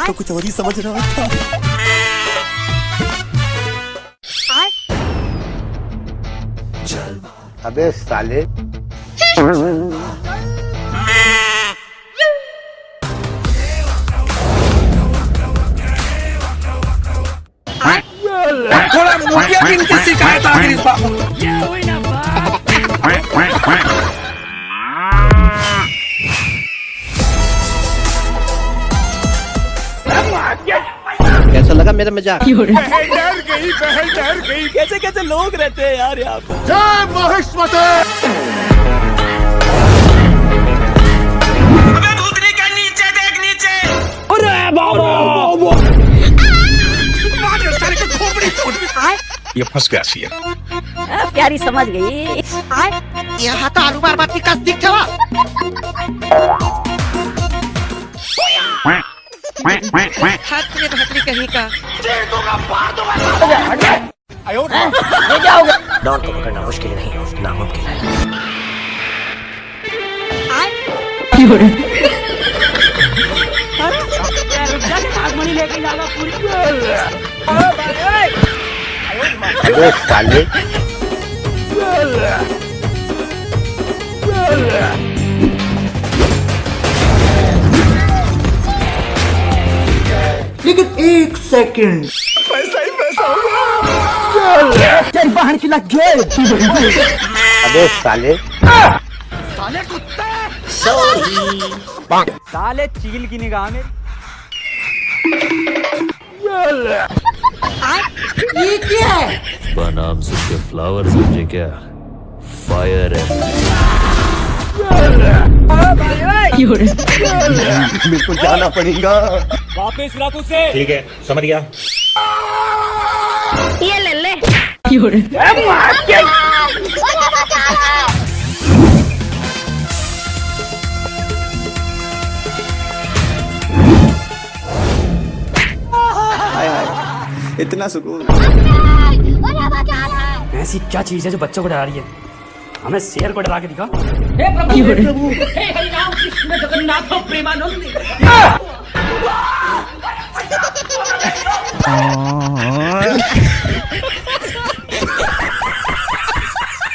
तो कुछ और ही समझ रहा था। अबे साले थोड़ा मुखिया भी इनकी शिकायत आ गई कैसा लगा मेरा मजाक? बहन डर गई। कैसे कैसे लोग रहते हैं यार यहाँ पे। जय महेश्वरी। अबे भूतनी के नीचे देख नीचे। अरे बाबा ये फंस गया सी प्यारी समझ गई। यहाँ तो आलू बार बात की कस दिख था। भातरी कहीं का ये क्या हो गया? डॉन को पकड़ना मुश्किल नहीं, नामुमकिन है। अबे साले लेकिन एक सेकंड पैसा ही पैसा होगा। तेरी बहन की लग गई। अबे साले साले कुत्ते साले चील की निगाह में ये क्या है? नाम सुन के फ्लावर समझे क्या? फायर है। मेरे को जाना पड़ेगा। वापस रख उसे। ठीक है, समझ गया। ये ले ले। इतना सुकून। ऐसी क्या चीज है जो बच्चों को डरा रही है? हमें शेर को डरा के दिखा। जगन्नाथ प्रेमानंद।